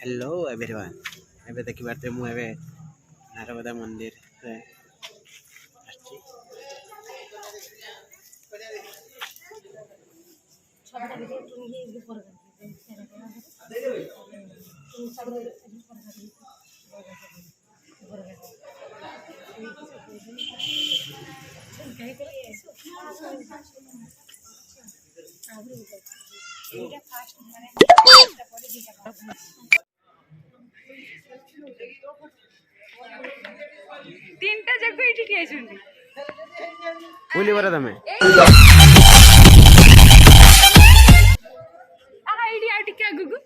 hello everyone एबे देखि बाटे मु एबे नारबदा मंदिर रे आछि तीनटा जग एठी ठिया छुंडी बोली बरा तमे आ आईडी आटी क्या गुगु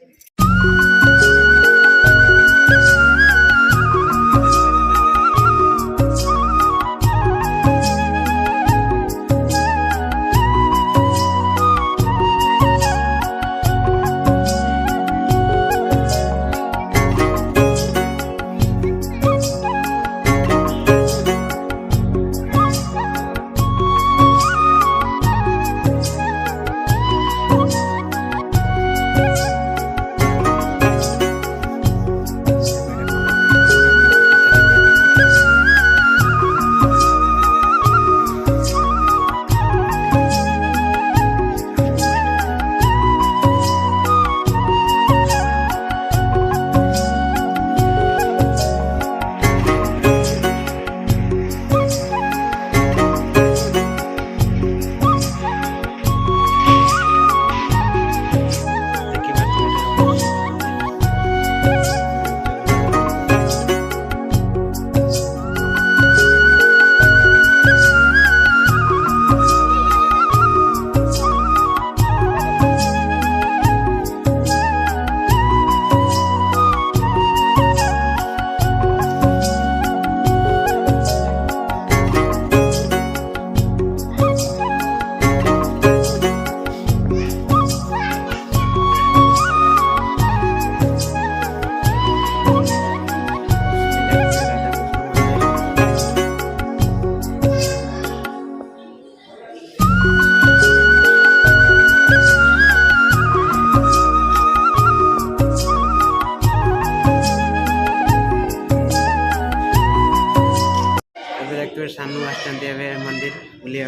सानू आसते मंदिर बुलिया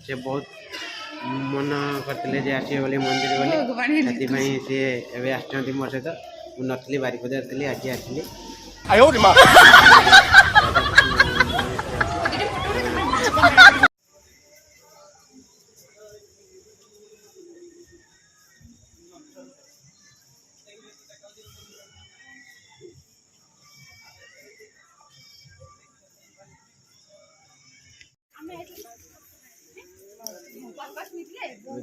से बहुत मन करते आसवे बोली मंदिर बोली सी एवं आसती मोर सहित मुझे नथी बारिपदा थी आज आसली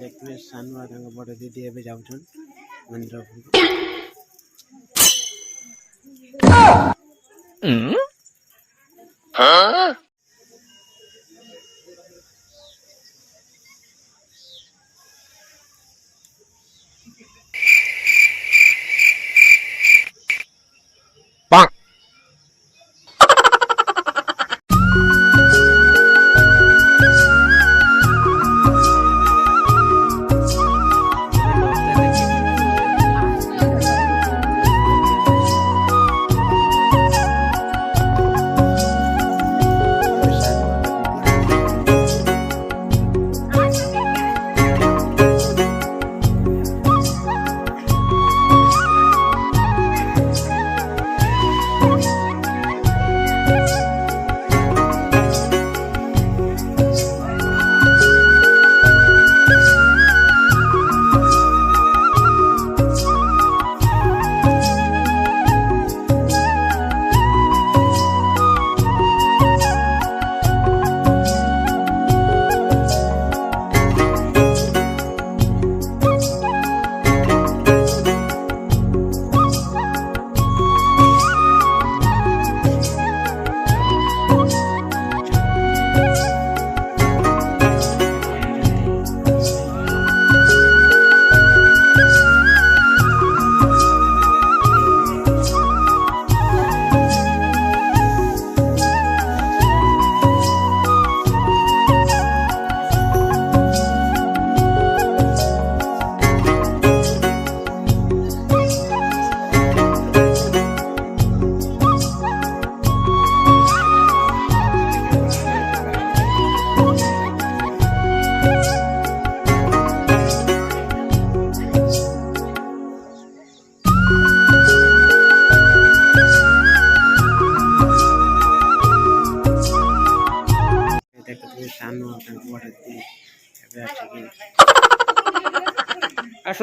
देखते सानू बड़ दीदी एवं जाऊन मंदिर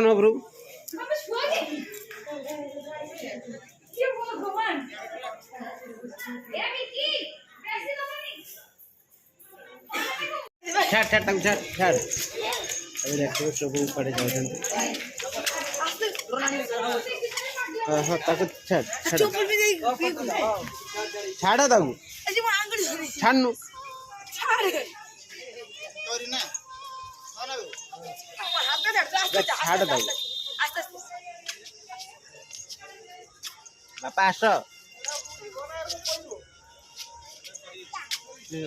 ଆସୁନ ଉପରୁ ଛାଡ଼ ଛାଡ଼ ତାକୁ ଛାଡ଼ ଛାଡ଼ ଏବେ ଦେଖିବ ସବୁ କୁଆଡ଼େ ଯାଉଛନ୍ତି ହଁ ତାକୁ ଛାଡ଼ ଛାଡ଼ ତାକୁ ଛାଡ଼ନୁ ଛାଡ଼ ତାକୁ ବାପା ଆସ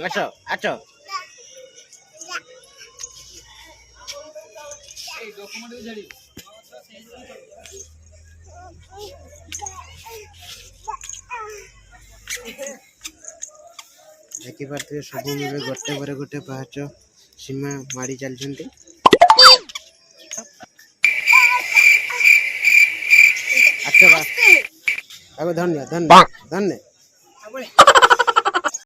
ଆସ ଆସ ଦେଖିପାରୁଥିବେ ସବୁ ଏବେ ଗୋଟେ ପରେ ଗୋଟେ ପାହାଚ ସୀମା ମାଡ଼ି ଚାଲିଛନ୍ତି ଆଚ୍ଛା ତାକୁ ଧନ୍ୟ ଧନ୍ୟ ଧନ୍ୟ